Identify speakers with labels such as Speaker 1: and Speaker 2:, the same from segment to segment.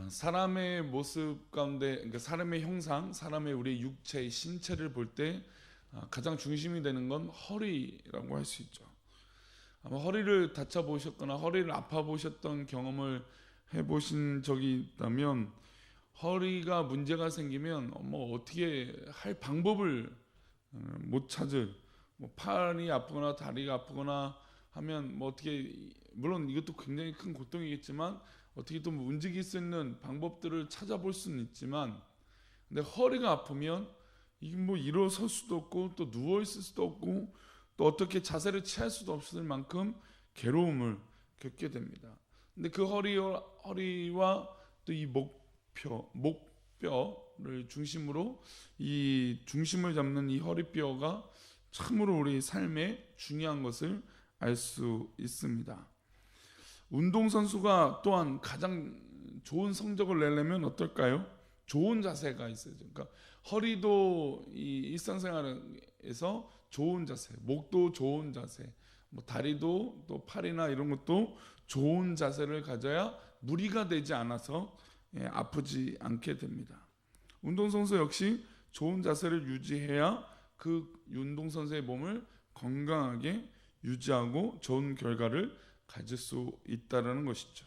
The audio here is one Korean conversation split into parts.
Speaker 1: 사람의 모습 가운데, 그러니까 사람의 형상, 사람의 우리 육체의 신체를 볼 때 가장 중심이 되는 건 허리라고 할 수 있죠. 아마 허리를 다쳐 보셨거나 허리를 아파 보셨던 경험을 해보신 적이 있다면, 허리가 문제가 생기면 뭐 어떻게 할 방법을 못 찾을, 뭐 팔이 아프거나 다리가 아프거나 하면 뭐 어떻게, 물론 이것도 굉장히 큰 고통이겠지만 어떻게 또 움직일 수 있는 방법들을 찾아볼 수는 있지만, 근데 허리가 아프면 이게 뭐 일어설 수도 없고 또 누워 있을 수도 없고 또 어떻게 자세를 취할 수도 없을 만큼 괴로움을 겪게 됩니다. 근데 그 허리와 또 이 목뼈를 중심으로, 이 중심을 잡는 이 허리뼈가 참으로 우리 삶에 중요한 것을 알 수 있습니다. 운동선수가 또한 가장 좋은 성적을 내려면 어떨까요? 좋은 자세가 있어야죠. 그러니까 허리도 이 일상생활에서 좋은 자세, 목도 좋은 자세, 뭐 다리도 또 팔이나 이런 것도 좋은 자세를 가져야 무리가 되지 않아서 아프지 않게 됩니다. 운동선수 역시 좋은 자세를 유지해야 그 운동선수의 몸을 건강하게 유지하고 좋은 결과를 가질 수 있다는 것이죠.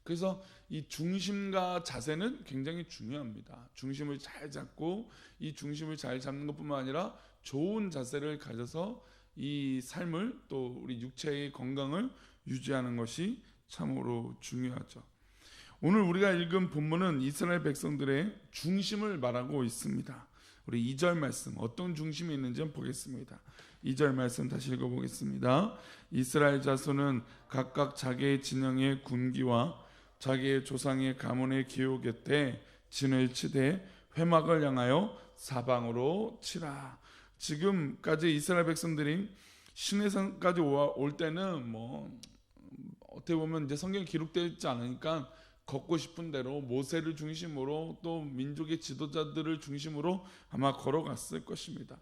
Speaker 1: 그래서 이 중심과 자세는 굉장히 중요합니다. 중심을 잘 잡고, 이 중심을 잘 잡는 것뿐만 아니라 좋은 자세를 가져서 이 삶을, 또 우리 육체의 건강을 유지하는 것이 참으로 중요하죠. 오늘 우리가 읽은 본문은 이스라엘 백성들의 중심을 말하고 있습니다. 우리 2절 말씀, 어떤 중심이 있는지 한번 보겠습니다. 2절 말씀 다시 읽어보겠습니다. 이스라엘 자손은 각각 자기의 진영의 군기와 자기의 조상의 가문의 기호 곁에 진을 치되 회막을 향하여 사방으로 치라. 지금까지 이스라엘 백성들이 시내산까지 올 때는 뭐 어떻게 보면 이제 성경에 기록되어 있지 않으니까 걷고 싶은 대로 모세를 중심으로 또 민족의 지도자들을 중심으로 아마 걸어갔을 것입니다.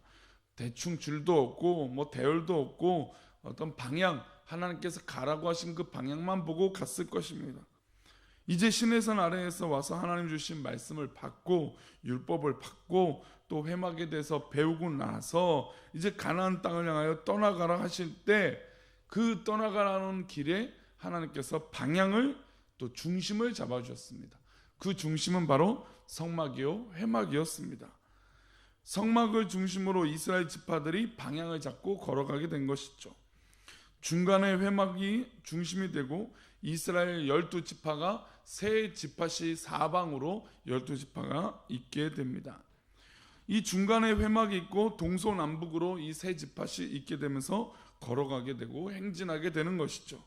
Speaker 1: 대충 줄도 없고 뭐 대열도 없고 어떤 방향, 하나님께서 가라고 하신 그 방향만 보고 갔을 것입니다. 이제 시내산 아래에서 와서 하나님 주신 말씀을 받고 율법을 받고 또 회막에 대해서 배우고 나서 이제 가나안 땅을 향하여 떠나가라 하실 때, 그 떠나가라는 길에 하나님께서 방향을 또 중심을 잡아주셨습니다. 그 중심은 바로 성막이요 회막이었습니다. 성막을 중심으로 이스라엘 지파들이 방향을 잡고 걸어가게 된 것이죠. 중간에 회막이 중심이 되고 이스라엘 12지파가 세 지파씩 사방으로 12지파가 있게 됩니다. 이 중간에 회막이 있고 동서남북으로 이 세 지파씩 있게 되면서 걸어가게 되고 행진하게 되는 것이죠.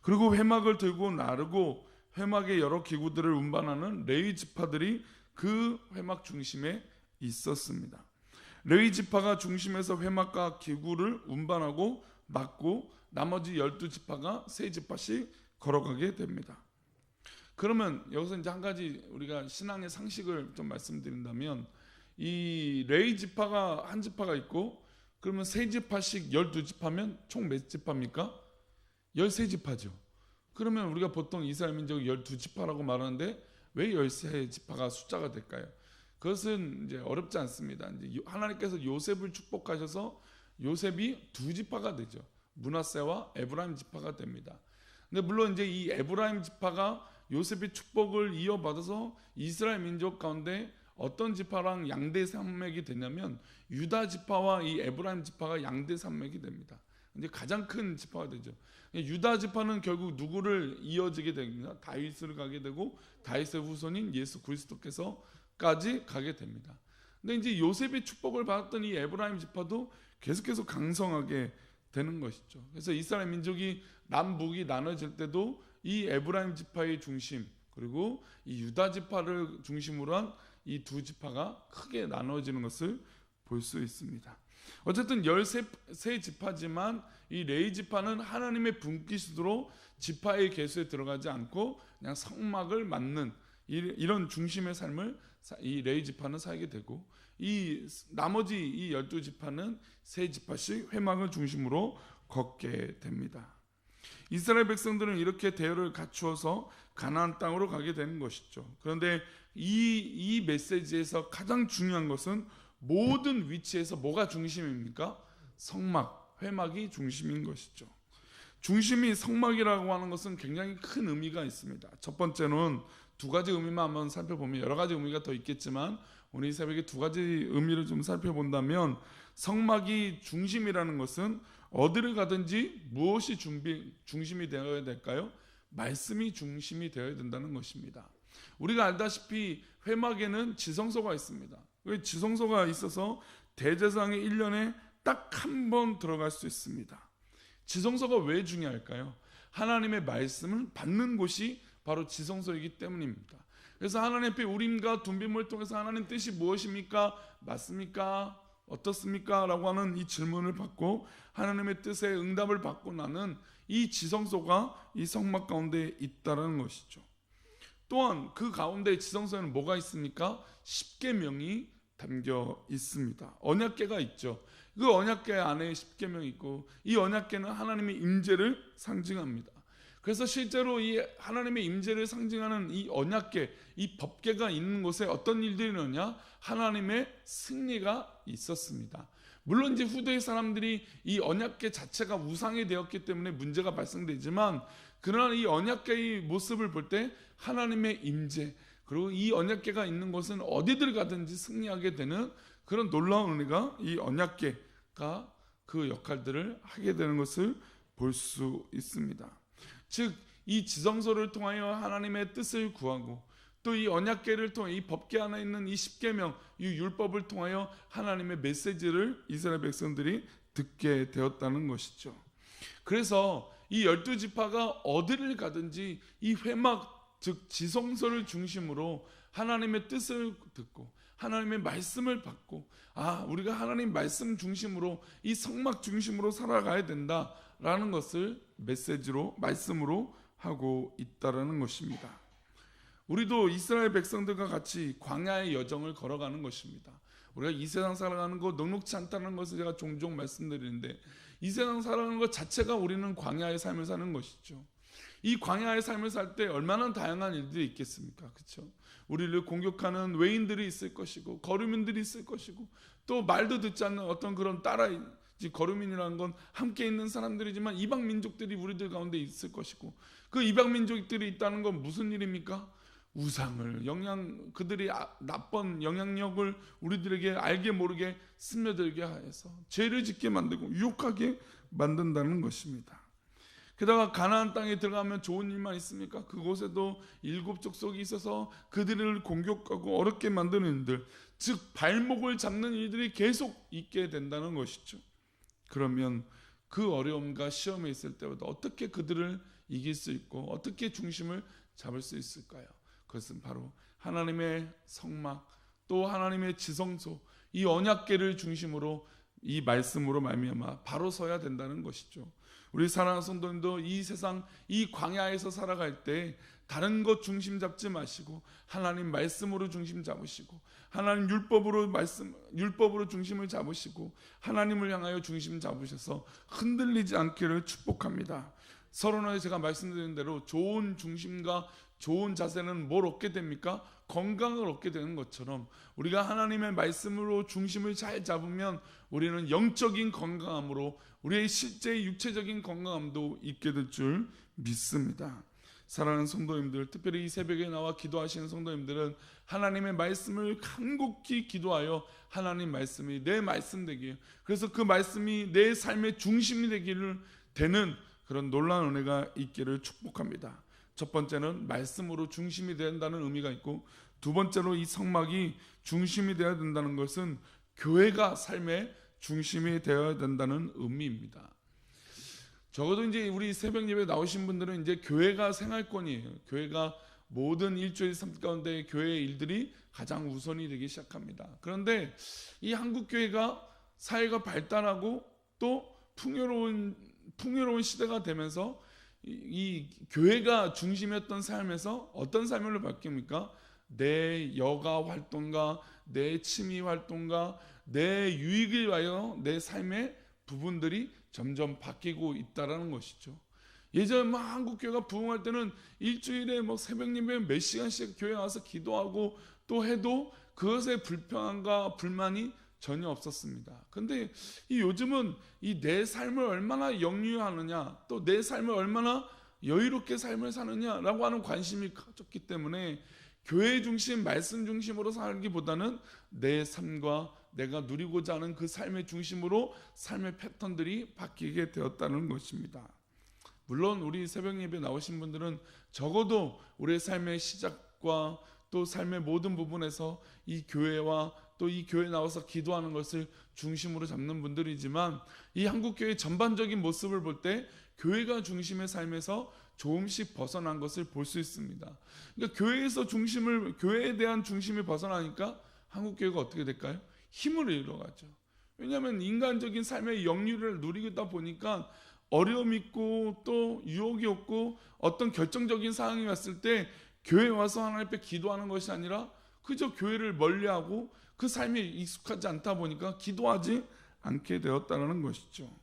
Speaker 1: 그리고 회막을 들고 나르고 회막의 여러 기구들을 운반하는 레위 지파들이 그 회막 중심에 있었습니다. 레위 지파가 중심에서 회막과 기구를 운반하고 맡고 나머지 12지파가 세 지파씩 걸어가게 됩니다. 그러면 여기서 이제 한 가지 우리가 신앙의 상식을 좀 말씀드린다면, 이 레위 지파가 한 지파가 있고 그러면 세 지파씩 12지파면 총 몇 지파입니까? 13지파죠. 그러면 우리가 보통 이스라엘 민족이 12지파라고 말하는데 왜 13지파가 숫자가 될까요? 그것은 이제 어렵지 않습니다. 이제 하나님께서 요셉을 축복하셔서 요셉이 두 지파가 되죠. 므낫세와 에브라임 지파가 됩니다. 근데 물론 이제 이 에브라임 지파가 요셉의 축복을 이어받아서 이스라엘 민족 가운데 어떤 지파랑 양대 산맥이 되냐면 유다 지파와 이 에브라임 지파가 양대 산맥이 됩니다. 이제 가장 큰 지파가 되죠. 유다 지파는 결국 누구를 이어지게 됩니다. 다윗을 가게 되고 다윗의 후손인 예수 그리스도께서까지 가게 됩니다. 근데 이제 요셉의 축복을 받았던 이 에브라임 지파도 계속해서 강성하게 되는 것이죠. 그래서 이스라엘 민족이 남북이 나눠질 때도 이 에브라임 지파의 중심, 그리고 이 유다 지파를 중심으로 한 이 두 지파가 크게 나눠지는 것을 볼 수 있습니다. 어쨌든 13지파지만 이 레위 지파는 하나님의 분깃으로 지파의 계수에 들어가지 않고 그냥 성막을 맡는 이런 중심의 삶을 이 레위 지파는 살게 되고, 이 나머지 이 12지파는 세 지파씩 회막을 중심으로 걷게 됩니다. 이스라엘 백성들은 이렇게 대열을 갖추어서 가나안 땅으로 가게 되는 것이죠. 그런데 이 메시지에서 가장 중요한 것은 모든 위치에서 뭐가 중심입니까? 성막, 회막이 중심인 것이죠. 중심이 성막이라고 하는 것은 굉장히 큰 의미가 있습니다. 첫 번째는 두 가지 의미만 한번 살펴보면, 여러 가지 의미가 더 있겠지만 오늘 이 새벽에 두 가지 의미를 좀 살펴본다면, 성막이 중심이라는 것은 어디를 가든지 무엇이 중심이 되어야 될까요? 말씀이 중심이 되어야 된다는 것입니다. 우리가 알다시피 회막에는 지성소가 있습니다. 지성소가 있어서 대제사장이 1년에 딱 한 번 들어갈 수 있습니다. 지성소가 왜 중요할까요? 하나님의 말씀을 받는 곳이 바로 지성소이기 때문입니다. 그래서 하나님 앞에 우림과 둠빔을 통해서 하나님 뜻이 무엇입니까? 맞습니까? 어떻습니까? 라고 하는 이 질문을 받고 하나님의 뜻에 응답을 받고 나는 이 지성소가 이 성막 가운데 있다는 것이죠. 또한 그 가운데 지성소에는 뭐가 있습니까? 십계명이 담겨 있습니다. 언약궤가 있죠. 그 언약궤 안에 십계명이 있고, 이 언약궤는 하나님의 임재를 상징합니다. 그래서 실제로 이 하나님의 임재를 상징하는 이 언약궤, 이 법궤가 있는 곳에 어떤 일들이 일어나냐? 하나님의 승리가 있었습니다. 물론 이제 후대의 사람들이 이 언약궤 자체가 우상이 되었기 때문에 문제가 발생되지만, 그러나 이 언약궤의 모습을 볼 때 하나님의 임재, 그리고 이 언약궤가 있는 곳은 어디들 가든지 승리하게 되는 그런 놀라운 은혜가 이 언약궤가 그 역할들을 하게 되는 것을 볼 수 있습니다. 즉, 이 지성소를 통하여 하나님의 뜻을 구하고, 또 이 언약궤를 통해 이 법궤 안에 있는 이 십계명, 이 율법을 통하여 하나님의 메시지를 이스라엘 백성들이 듣게 되었다는 것이죠. 그래서 이 12지파가 어디를 가든지 이 회막, 즉 지성소를 중심으로 하나님의 뜻을 듣고 하나님의 말씀을 받고, 우리가 하나님 말씀 중심으로 이 성막 중심으로 살아가야 된다라는 것을 메시지로, 말씀으로 하고 있다라는 것입니다. 우리도 이스라엘 백성들과 같이 광야의 여정을 걸어가는 것입니다. 우리가 이 세상 살아가는 거 녹록지 않다는 것을 제가 종종 말씀드리는데, 이 세상 살아가는 것 자체가 우리는 광야의 삶을 사는 것이죠. 이 광야의 삶을 살 때 얼마나 다양한 일들이 있겠습니까? 그렇죠? 우리를 공격하는 외인들이 있을 것이고, 거류민들이 있을 것이고, 또 말도 듣지 않는 어떤 그런 거류민이라는 건 함께 있는 사람들이지만 이방 민족들이 우리들 가운데 있을 것이고, 그 이방 민족들이 있다는 건 무슨 일입니까? 우상을 그들이 나쁜 영향력을 우리들에게 알게 모르게 스며들게 하여서 죄를 짓게 만들고 유혹하게 만든다는 것입니다. 게다가 가나안 땅에 들어가면 좋은 일만 있습니까? 그곳에도 7 족속이 있어서 그들을 공격하고 어렵게 만드는 일들, 즉 발목을 잡는 일들이 계속 있게 된다는 것이죠. 그러면 그 어려움과 시험에 있을 때마다 어떻게 그들을 이길 수 있고 어떻게 중심을 잡을 수 있을까요? 그것은 바로 하나님의 성막, 또 하나님의 지성소, 이 언약궤를 중심으로 이 말씀으로 말미암아 바로 서야 된다는 것이죠. 우리 사랑하는 성도님도 이 세상 이 광야에서 살아갈 때 다른 것 중심 잡지 마시고 하나님 말씀으로 중심 잡으시고, 하나님 율법으로 중심을 잡으시고 하나님을 향하여 중심 잡으셔서 흔들리지 않기를 축복합니다. 서론에 제가 말씀드린 대로 좋은 중심과 좋은 자세는 뭘 얻게 됩니까? 건강을 얻게 되는 것처럼 우리가 하나님의 말씀으로 중심을 잘 잡으면 우리는 영적인 건강함으로 우리의 실제 육체적인 건강함도 있게 될 줄 믿습니다. 사랑하는 성도님들, 특별히 이 새벽에 나와 기도하시는 성도님들은 하나님의 말씀을 간곡히 기도하여 하나님 말씀이 내 말씀 되기에, 그래서 그 말씀이 내 삶의 중심이 되는 그런 놀라운 은혜가 있기를 축복합니다. 첫 번째는 말씀으로 중심이 된다는 의미가 있고, 두 번째로 이 성막이 중심이 되어야 된다는 것은 교회가 삶의 중심이 되어야 된다는 의미입니다. 적어도 이제 우리 새벽 예배 나오신 분들은 이제 교회가 생활권이에요. 교회가 모든 일주일 삶 가운데 교회의 일들이 가장 우선이 되기 시작합니다. 그런데 이 한국 교회가 사회가 발달하고 또 풍요로운 시대가 되면서 이 교회가 중심이었던 삶에서 어떤 삶으로 바뀝니까? 내 여가 활동가, 내 취미 활동가, 내 유익을 위하여 내 삶의 부분들이 점점 바뀌고 있다는 것이죠. 예전 막 한국 교회가 부흥할 때는 일주일에 뭐 새벽 예배 몇 시간씩 교회 와서 기도하고 또 해도 그것에 불평함과 불만이 전혀 없었습니다. 근데 이 요즘은 이 내 삶을 얼마나 영유하느냐, 또 내 삶을 얼마나 여유롭게 삶을 사느냐라고 하는 관심이 커졌기 때문에 교회 중심, 말씀 중심으로 살기보다는 내 삶과 내가 누리고자 하는 그 삶의 중심으로 삶의 패턴들이 바뀌게 되었다는 것입니다. 물론 우리 새벽 예배 나오신 분들은 적어도 우리의 삶의 시작과 또 삶의 모든 부분에서 이 교회와 또 이 교회에 나와서 기도하는 것을 중심으로 잡는 분들이지만, 이 한국교회 전반적인 모습을 볼 때 교회가 중심의 삶에서 조금씩 벗어난 것을 볼 수 있습니다. 그러니까 교회에 대한 중심이 벗어나니까 한국교회가 어떻게 될까요? 힘을 잃어가죠. 왜냐하면 인간적인 삶의 영유를 누리다 보니까 어려움 있고 또 유혹이 없고 어떤 결정적인 상황이 왔을 때 교회에 와서 하나님 앞에 기도하는 것이 아니라 그저 교회를 멀리하고 그 삶이 익숙하지 않다 보니까 기도하지 않게 되었다는 것이죠.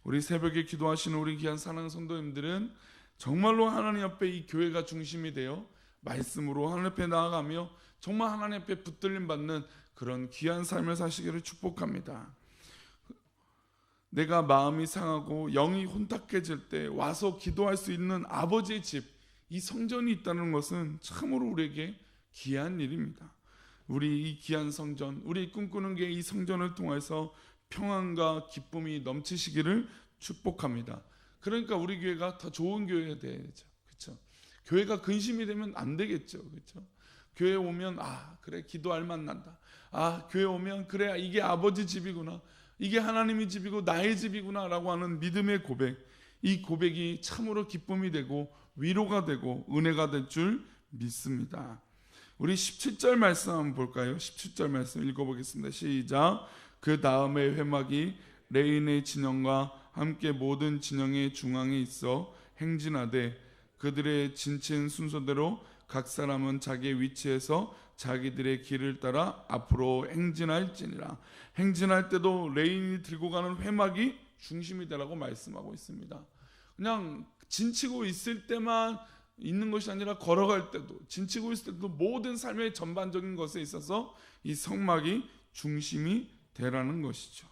Speaker 1: 우리 새벽에 기도하시는 우리 귀한 사랑하는 성도님들은 정말로 하나님 앞에 이 교회가 중심이 되어 말씀으로 하나님 앞에 나아가며 정말 하나님 앞에 붙들림 받는 그런 귀한 삶을 사시기를 축복합니다. 내가 마음이 상하고 영이 혼탁해질 때 와서 기도할 수 있는 아버지의 집, 이 성전이 있다는 것은 참으로 우리에게 귀한 일입니다. 우리 이 귀한 성전, 우리 꿈꾸는 게 이 성전을 통해서 평안과 기쁨이 넘치시기를 축복합니다. 그러니까 우리 교회가 더 좋은 교회가 돼야죠. 그렇죠? 교회가 근심이 되면 안 되겠죠. 그렇죠? 교회 오면 그래 기도할 만 난다. 교회 오면 그래 이게 아버지 집이구나. 이게 하나님의 집이고 나의 집이구나라고 하는 믿음의 고백. 이 고백이 참으로 기쁨이 되고 위로가 되고 은혜가 될 줄 믿습니다. 우리 17절 말씀 한번 볼까요? 17절 말씀 읽어보겠습니다. 시작. 그 다음에 회막이 레인의 진영과 함께 모든 진영의 중앙에 있어 행진하되 그들의 진친 순서대로 각 사람은 자기의 위치에서 자기들의 길을 따라 앞으로 행진할지니라. 행진할 때도 레인이 들고 가는 회막이 중심이 되라고 말씀하고 있습니다. 그냥 진치고 있을 때만 있는 것이 아니라 걸어갈 때도, 진치고 있을 때도 모든 삶의 전반적인 것에 있어서 이 성막이 중심이 되라는 것이죠.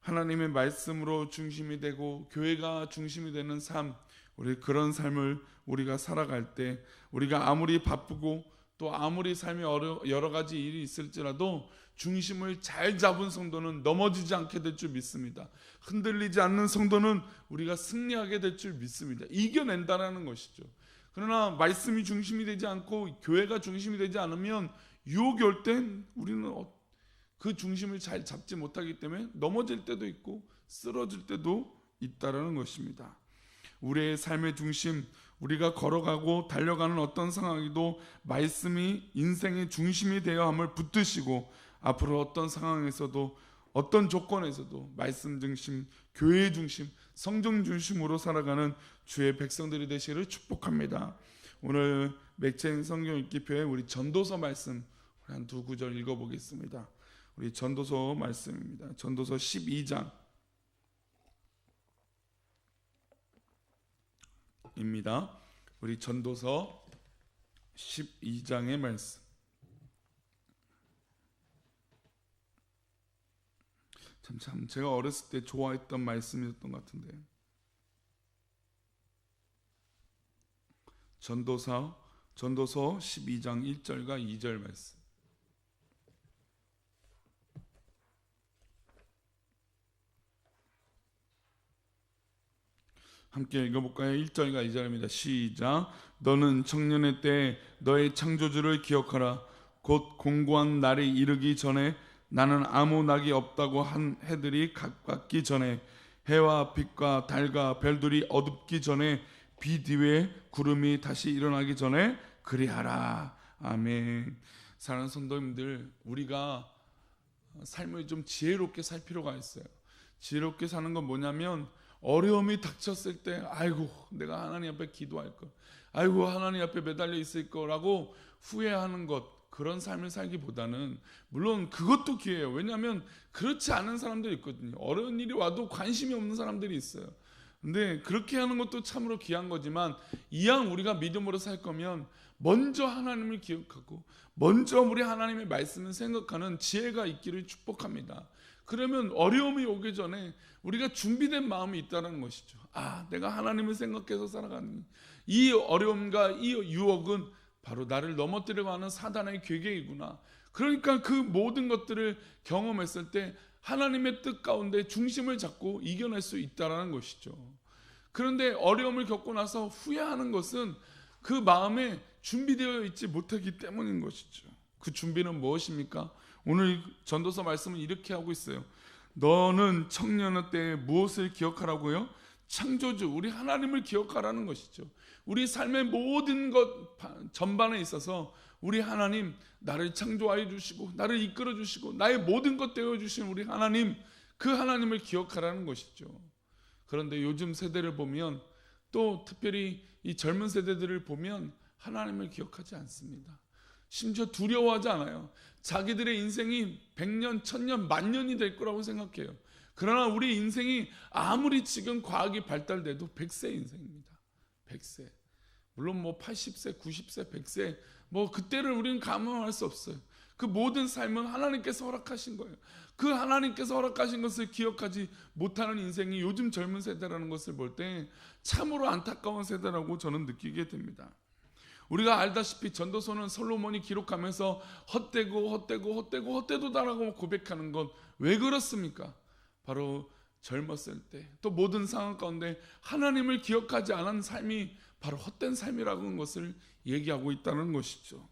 Speaker 1: 하나님의 말씀으로 중심이 되고 교회가 중심이 되는 삶, 우리 그런 삶을 우리가 살아갈 때 우리가 아무리 바쁘고 또 아무리 삶에 여러 가지 일이 있을지라도 중심을 잘 잡은 성도는 넘어지지 않게 될 줄 믿습니다. 흔들리지 않는 성도는 우리가 승리하게 될 줄 믿습니다. 이겨낸다라는 것이죠. 그러나 말씀이 중심이 되지 않고 교회가 중심이 되지 않으면 유혹이 올 땐 우리는 그 중심을 잘 잡지 못하기 때문에 넘어질 때도 있고 쓰러질 때도 있다라는 것입니다. 우리의 삶의 중심, 우리가 걸어가고 달려가는 어떤 상황에도 말씀이 인생의 중심이 되어 함을 붙드시고 앞으로 어떤 상황에서도 어떤 조건에서도 말씀 중심, 교회 중심, 성경 중심으로 살아가는 주의 백성들이 되시기를 축복합니다. 오늘 맥체인 성경 읽기표에 우리 전도서 말씀 한 두 구절 읽어보겠습니다. 우리 전도서 말씀입니다. 전도서 12장 입니다. 우리 전도서 12장의 말씀. 참 제가 어렸을 때 좋아했던 말씀이었던 것 같은데, 전도서 12장 1절과 2절 말씀. 함께 읽어볼까요? 1절과 2절입니다. 시작. 너는 청년의 때 너의 창조주를 기억하라. 곧 공고한 날이 이르기 전에 나는 아무 낙이 없다고 한 해들이 가깝기 전에 해와 빛과 달과 별들이 어둡기 전에 비 뒤에 구름이 다시 일어나기 전에 그리하라. 아멘. 사랑하는 성도님들, 우리가 삶을 좀 지혜롭게 살 필요가 있어요. 지혜롭게 사는 건 뭐냐면 어려움이 닥쳤을 때 아이고 내가 하나님 앞에 기도할 거, 아이고 하나님 앞에 매달려 있을 거라고 후회하는 것, 그런 삶을 살기보다는, 물론 그것도 기회예요. 왜냐하면 그렇지 않은 사람들이 있거든요. 어려운 일이 와도 관심이 없는 사람들이 있어요. 근데 그렇게 하는 것도 참으로 귀한 거지만 이왕 우리가 믿음으로 살 거면 먼저 하나님을 기억하고 먼저 우리 하나님의 말씀을 생각하는 지혜가 있기를 축복합니다. 그러면 어려움이 오기 전에 우리가 준비된 마음이 있다는 것이죠. 내가 하나님을 생각해서 살아가는 이 어려움과 이 유혹은 바로 나를 넘어뜨리려고 하는 사단의 괴계이구나. 그러니까 그 모든 것들을 경험했을 때 하나님의 뜻 가운데 중심을 잡고 이겨낼 수 있다는 것이죠. 그런데 어려움을 겪고 나서 후회하는 것은 그 마음에 준비되어 있지 못하기 때문인 것이죠. 그 준비는 무엇입니까? 오늘 전도서 말씀은 이렇게 하고 있어요. 너는 청년의 때에 무엇을 기억하라고요? 창조주 우리 하나님을 기억하라는 것이죠. 우리 삶의 모든 것 전반에 있어서 우리 하나님, 나를 창조하여 주시고 나를 이끌어 주시고 나의 모든 것 되어 주신 우리 하나님, 그 하나님을 기억하라는 것이죠. 그런데 요즘 세대를 보면, 또 특별히 이 젊은 세대들을 보면 하나님을 기억하지 않습니다. 심지어 두려워하지 않아요. 자기들의 인생이 100년, 1000년, 만년이 될 거라고 생각해요. 그러나 우리 인생이 아무리 지금 과학이 발달돼도 100세 인생입니다. 100세. 물론 80세, 90세, 100세 그때를 우리는 감안할 수 없어요. 그 모든 삶은 하나님께서 허락하신 거예요. 그 하나님께서 허락하신 것을 기억하지 못하는 인생이 요즘 젊은 세대라는 것을 볼 때 참으로 안타까운 세대라고 저는 느끼게 됩니다. 우리가 알다시피 전도서는 솔로몬이 기록하면서 헛되도다라고 고백하는 건 왜 그렇습니까? 바로 젊었을 때 또 모든 상황 가운데 하나님을 기억하지 않은 삶이 바로 헛된 삶이라는 것을 얘기하고 있다는 것이죠.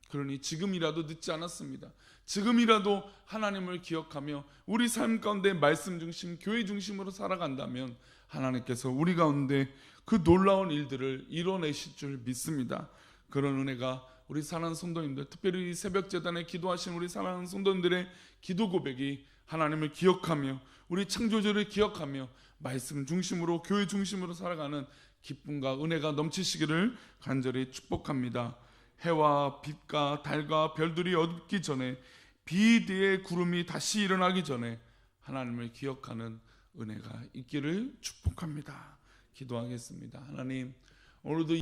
Speaker 1: 그러니 지금이라도 늦지 않았습니다. 지금이라도 하나님을 기억하며 우리 삶 가운데 말씀 중심, 교회 중심으로 살아간다면 하나님께서 우리 가운데 그 놀라운 일들을 이뤄내실 줄 믿습니다. 그런 은혜가 우리 사랑하는 성도님들, 특별히 새벽 제단에 기도하신 우리 사랑하는 성도님들의 기도 고백이 하나님을 기억하며 우리 창조주를 기억하며 말씀 중심으로, 교회 중심으로 살아가는 기쁨과 은혜가 넘치시기를 간절히 축복합니다. 해와 빛과 달과 별들이 어둡기 전에, 비 뒤에 구름이 다시 일어나기 전에 하나님을 기억하는 은혜가 있기를 축복합니다. 기도하겠습니다. 하나님, 오늘도